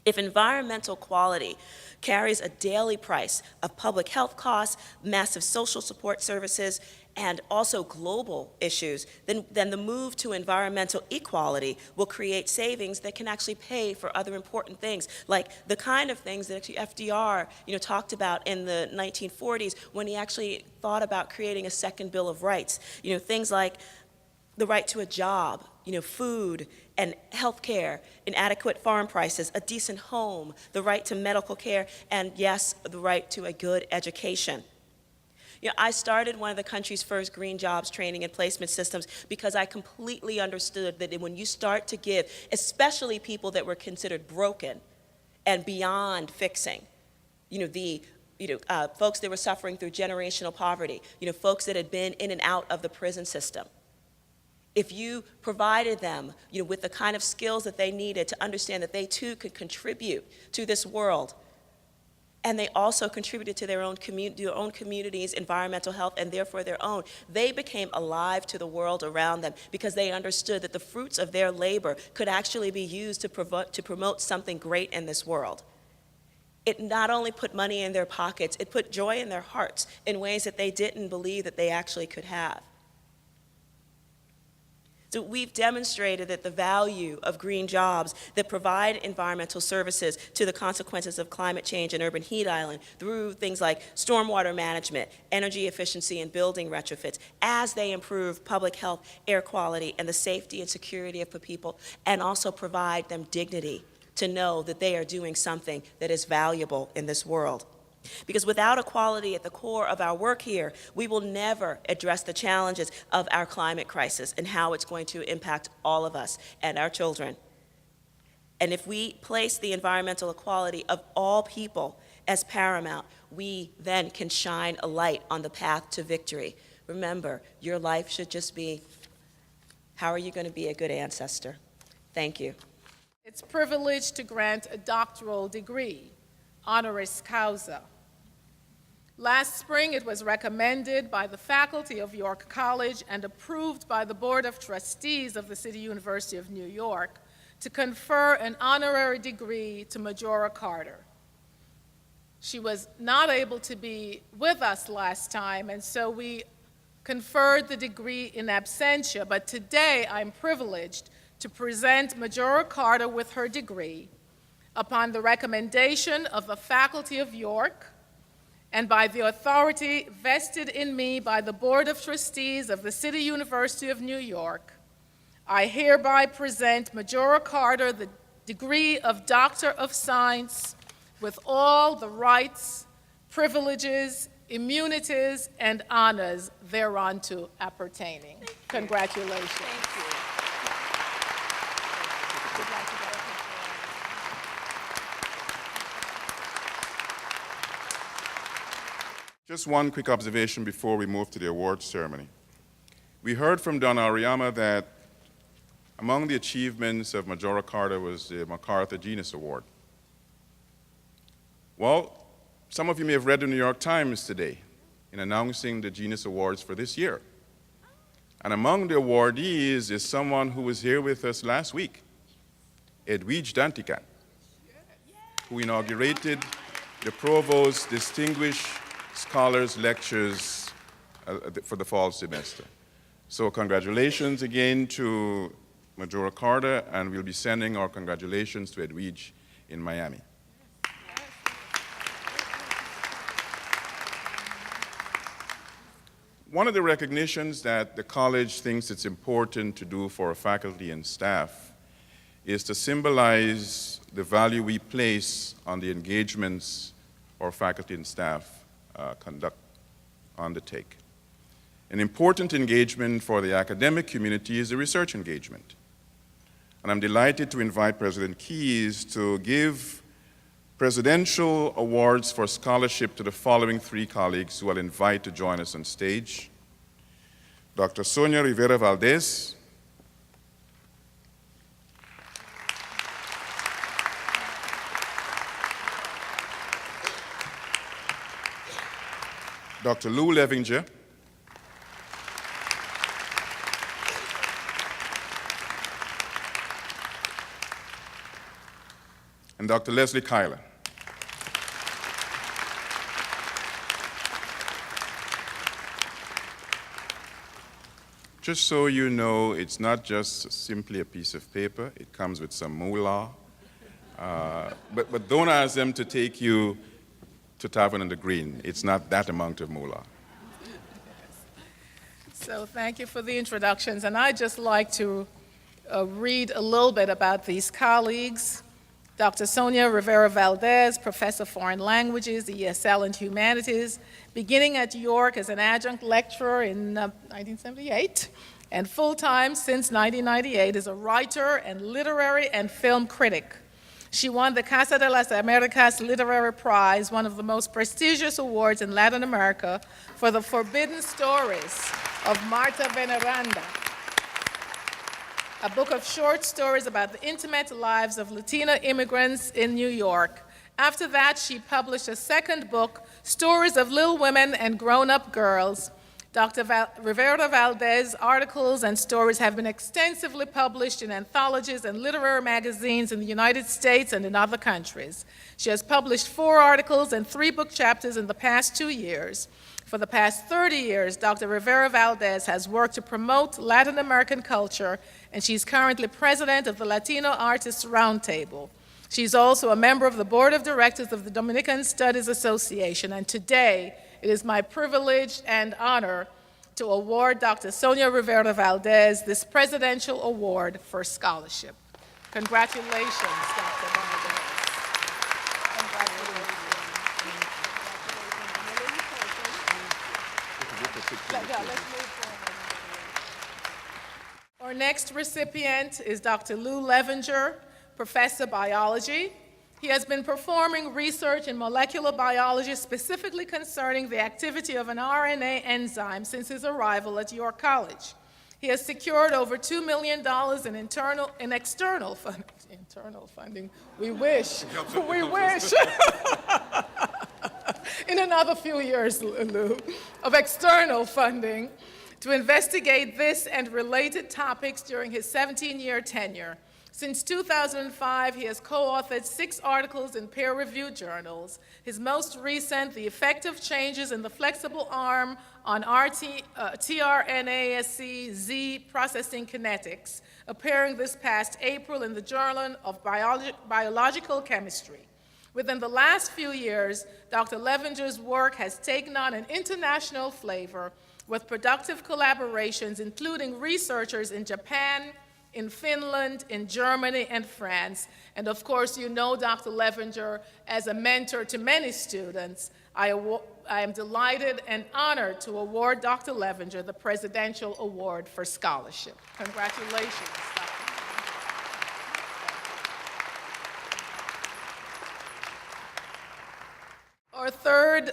If environmental quality carries a daily price of public health costs, massive social support services, and also global issues, then the move to environmental equality will create savings that can actually pay for other important things, like the kind of things that actually FDR talked about in the 1940s when he actually thought about creating a second Bill of Rights. Things like the right to a job, food and health care, inadequate farm prices, a decent home, the right to medical care, and yes, the right to a good education. I started one of the country's first green jobs training and placement systems because I completely understood that when you start to give, especially people that were considered broken and beyond fixing, folks that were suffering through generational poverty, folks that had been in and out of the prison system. If you provided them, with the kind of skills that they needed to understand that they too could contribute to this world, and they also contributed to their own communities, environmental health, and therefore their own, they became alive to the world around them because they understood that the fruits of their labor could actually be used to promote something great in this world. It not only put money in their pockets, it put joy in their hearts in ways that they didn't believe that they actually could have. So we've demonstrated that the value of green jobs that provide environmental services to the consequences of climate change and urban heat island through things like stormwater management, energy efficiency, and building retrofits as they improve public health, air quality, and the safety and security of the people, and also provide them dignity to know that they are doing something that is valuable in this world. Because without equality at the core of our work here, we will never address the challenges of our climate crisis and how it's going to impact all of us and our children. And if we place the environmental equality of all people as paramount, we then can shine a light on the path to victory. Remember, your life should just be, how are you going to be a good ancestor? Thank you. It's privileged to grant a doctoral degree, honoris causa. Last spring, it was recommended by the faculty of York College and approved by the Board of Trustees of the City University of New York to confer an honorary degree to Majora Carter. She was not able to be with us last time, and so we conferred the degree in absentia, but today I'm privileged to present Majora Carter with her degree upon the recommendation of the faculty of York and by the authority vested in me by the Board of Trustees of the City University of New York, I hereby present Majora Carter the degree of Doctor of Science with all the rights, privileges, immunities, and honors thereunto appertaining. Congratulations. Thank you. Just one quick observation before we move to the awards ceremony. We heard from Donna Ariyama that among the achievements of Majora Carter was the MacArthur Genius Award. Well, some of you may have read the New York Times today in announcing the Genius Awards for this year. And among the awardees is someone who was here with us last week, Edwidge Danticat, who inaugurated the Provost's Distinguished Scholars Lectures for the fall semester. So congratulations again to Majora Carter, and we'll be sending our congratulations to Edwidge in Miami. One of the recognitions that the college thinks it's important to do for faculty and staff is to symbolize the value we place on the engagements our faculty and staff undertake. An important engagement for the academic community is the research engagement. And I'm delighted to invite President Keyes to give presidential awards for scholarship to the following three colleagues who I'll invite to join us on stage. Dr. Sonia Rivera Valdez, Dr. Lou Levinger, and Dr. Leslie Kyler. Just so you know, it's not just simply a piece of paper. It comes with some moolah. But don't ask them to take you to Tavern on the Green. It's not that amount of moolah. So thank you for the introductions, and I'd just like to read a little bit about these colleagues. Dr. Sonia Rivera Valdez, Professor of Foreign Languages, ESL and Humanities, beginning at York as an adjunct lecturer in 1978, and full-time since 1998 as a writer and literary and film critic. She won the Casa de las Americas Literary Prize, one of the most prestigious awards in Latin America, for the forbidden stories of Marta Veneranda, a book of short stories about the intimate lives of Latina immigrants in New York. After that, she published a second book, Stories of Little Women and Grown-Up Girls. Dr. Rivera Valdez articles and stories have been extensively published in anthologies and literary magazines in the United States and in other countries. She has published 4 articles and 3 book chapters in the past 2 years. For the past 30 years, Dr. Rivera Valdez has worked to promote Latin American culture, and she's currently president of the Latino Artists Roundtable. She's also a member of the board of directors of the Dominican Studies Association, and today it is my privilege and honor to award Dr. Sonia Rivera Valdez this Presidential Award for Scholarship. Congratulations, Dr. Valdez. Our next recipient is Dr. Lou Levinger, Professor of Biology. He has been performing research in molecular biology specifically concerning the activity of an RNA enzyme since his arrival at York College. He has secured over $2 million in external funding. Internal funding, we wish, we wish. In another few years, Lou, of external funding to investigate this and related topics during his 17-year tenure. Since 2005, he has co-authored 6 articles in peer-reviewed journals. His most recent, The Effect of Changes in the Flexible Arm on tRNASE-Z Processing Kinetics, appearing this past April in the Journal of Biological Chemistry. Within the last few years, Dr. Levenger's work has taken on an international flavor with productive collaborations, including researchers in Japan, in Finland, in Germany, and France. And of course, you know Dr. Levenger as a mentor to many students. I am delighted and honored to award Dr. Levenger the Presidential Award for Scholarship. Congratulations, Dr. Our third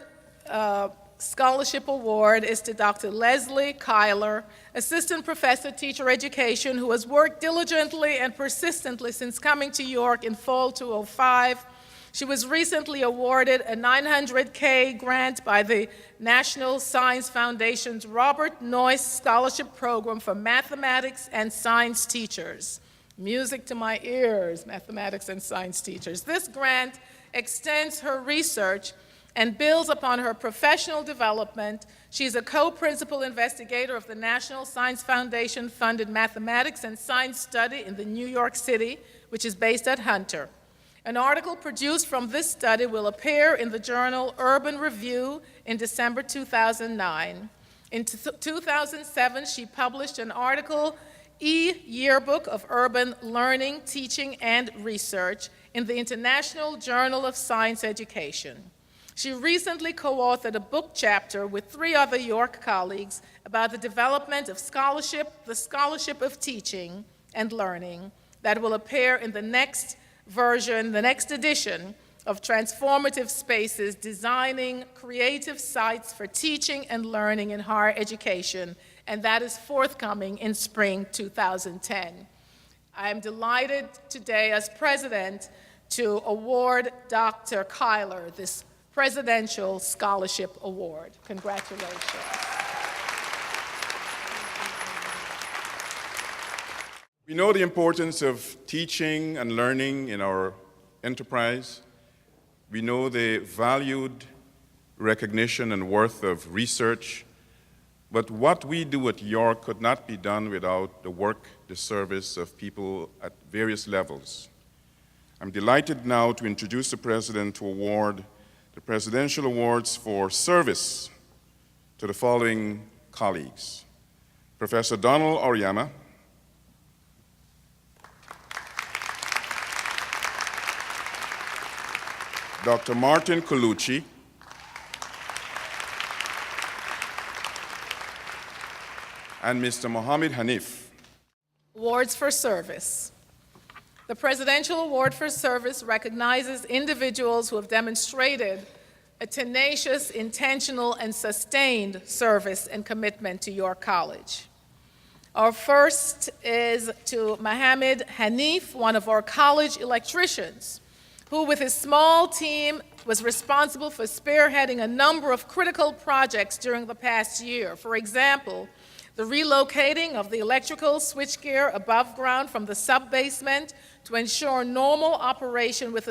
scholarship award is to Dr. Leslie Kyler, Assistant Professor, Teacher Education, who has worked diligently and persistently since coming to York in fall 2005. She was recently awarded a $900K grant by the National Science Foundation's Robert Noyce Scholarship Program for mathematics and science teachers. Music to my ears, mathematics and science teachers. This grant extends her research and builds upon her professional development. She's a co-principal investigator of the National Science Foundation-funded mathematics and science study in the New York City, which is based at Hunter. An article produced from this study will appear in the journal Urban Review in December 2009. In 2007, she published an article, E-Yearbook of Urban Learning, Teaching, and Research in the International Journal of Science Education. She recently co-authored a book chapter with 3 other York colleagues about the development of scholarship, the scholarship of teaching and learning, that will appear in the next version, the next edition of Transformative Spaces, Designing Creative Sites for Teaching and Learning in Higher Education, and that is forthcoming in spring 2010. I am delighted today as president to award Dr. Kyler this Presidential Scholarship Award. Congratulations. We know the importance of teaching and learning in our enterprise. We know the valued recognition and worth of research. But what we do at York could not be done without the work, the service of people at various levels. I'm delighted now to introduce the President to award the Presidential Awards for Service to the following colleagues: Professor Donald Oriama, Dr. Martin Colucci, and Mr. Mohammed Hanif. Awards for Service. The Presidential Award for Service recognizes individuals who have demonstrated a tenacious, intentional, and sustained service and commitment to York College. Our first is to Mohammed Hanif, one of our college electricians, who with his small team was responsible for spearheading a number of critical projects during the past year. For example, the relocating of the electrical switchgear above ground from the sub-basement to ensure normal operation with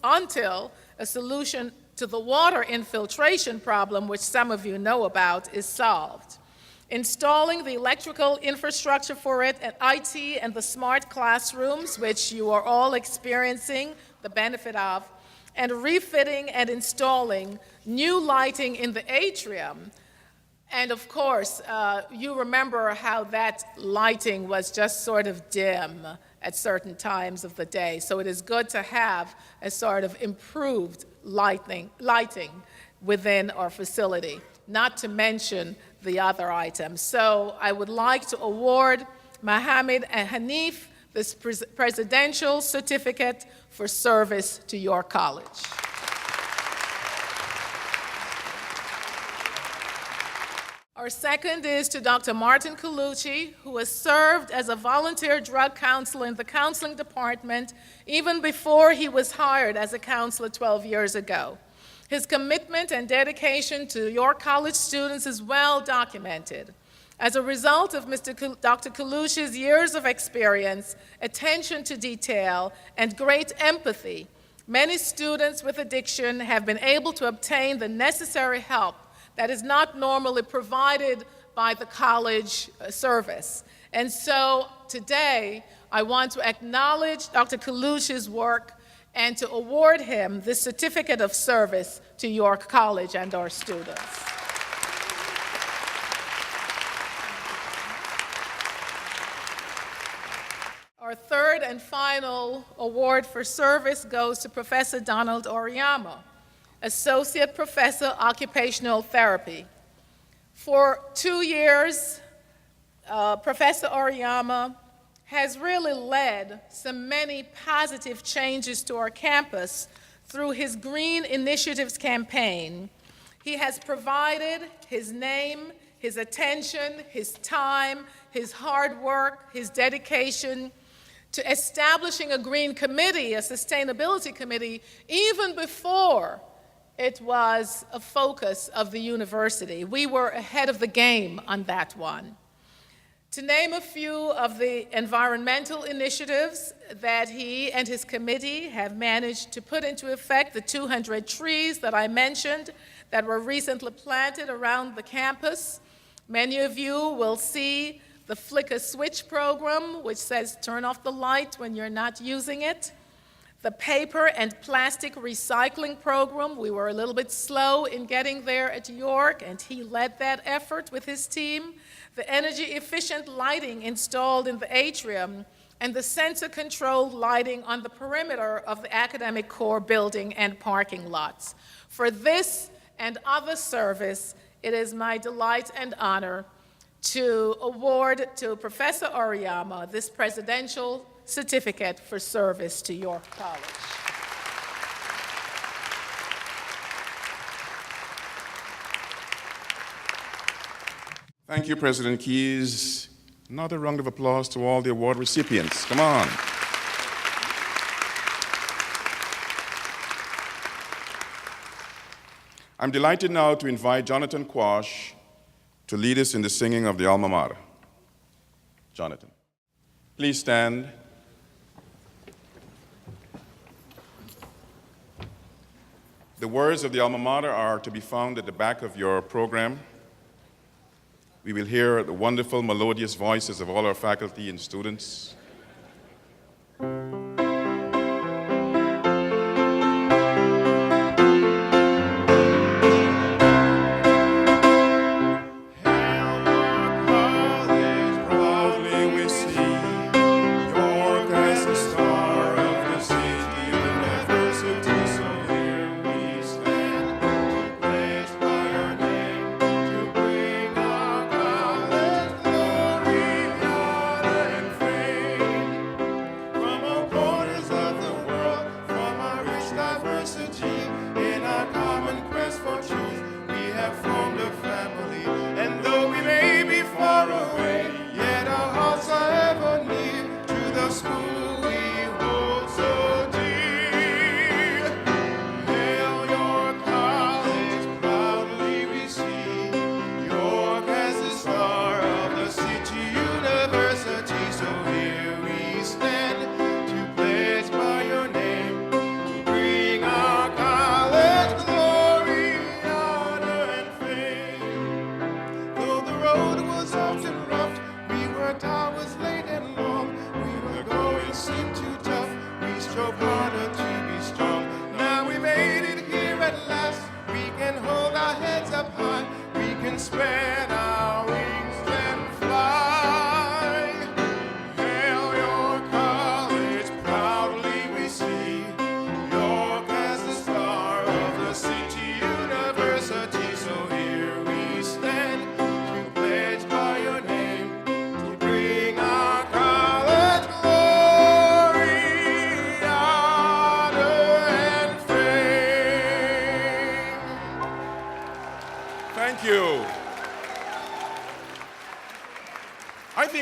until a solution to the water infiltration problem, which some of you know about, is solved. Installing the electrical infrastructure for it at IT and the smart classrooms, which you are all experiencing the benefit of, and refitting and installing new lighting in the atrium. And of course, you remember how that lighting was just sort of dim at certain times of the day. So it is good to have a sort of improved lighting within our facility, not to mention the other items. So I would like to award Mohammed Hanif this Presidential Certificate for Service to York College. Our second is to Dr. Martin Colucci, who has served as a volunteer drug counselor in the counseling department even before he was hired as a counselor 12 years ago. His commitment and dedication to York College students is well documented. As a result of Dr. Colucci's years of experience, attention to detail, and great empathy, many students with addiction have been able to obtain the necessary help that is not normally provided by the college service. And so today, I want to acknowledge Dr. Colucci's work and to award him the Certificate of Service to York College and our students. Our third and final award for service goes to Professor Donald Oriyama, Associate Professor, Occupational Therapy. For 2 years, Professor Oriyama has really led some many positive changes to our campus through his Green Initiatives campaign. He has provided his name, his attention, his time, his hard work, his dedication to establishing a Green Committee, a sustainability committee, even before it was a focus of the university. We were ahead of the game on that one. To name a few of the environmental initiatives that he and his committee have managed to put into effect, the 200 trees that I mentioned that were recently planted around the campus. Many of you will see the Flicker Switch program, which says turn off the light when you're not using it. The paper and plastic recycling program, we were a little bit slow in getting there at York, and he led that effort with his team. The energy-efficient lighting installed in the atrium, and the sensor-controlled lighting on the perimeter of the academic core building and parking lots. For this and other service, it is my delight and honor to award to Professor Oriyama this Presidential Certificate for Service to York College. Thank you, President Keyes. Another round of applause to all the award recipients. Come on. I'm delighted now to invite Jonathan Quash to lead us in the singing of the Alma Mater. Jonathan, please stand. The words of the Alma Mater are to be found at the back of your program. We will hear the wonderful melodious voices of all our faculty and students.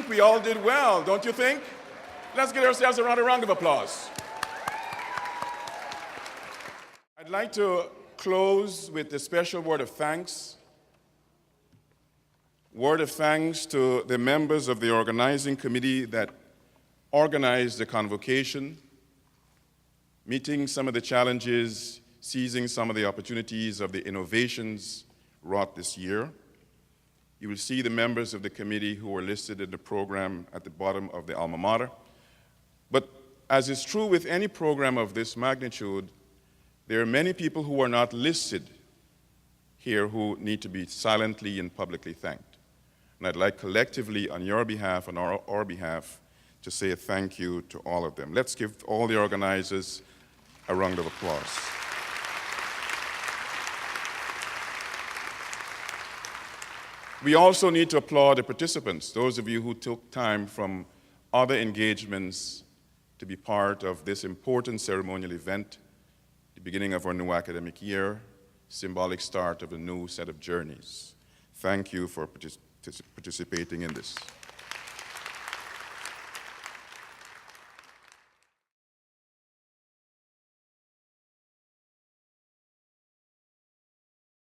We all did well, don't you think? Let's give ourselves a round of applause. I'd like to close with a special word of thanks. Word of thanks to the members of the organizing committee that organized the convocation, meeting some of the challenges, seizing some of the opportunities of the innovations wrought this year. You will see the members of the committee who are listed in the program at the bottom of the Alma Mater. But as is true with any program of this magnitude, there are many people who are not listed here who need to be silently and publicly thanked. And I'd like collectively on your behalf and our behalf to say a thank you to all of them. Let's give all the organizers a round of applause. We also need to applaud the participants, those of you who took time from other engagements to be part of this important ceremonial event, the beginning of our new academic year, symbolic start of a new set of journeys. Thank you for participating in this.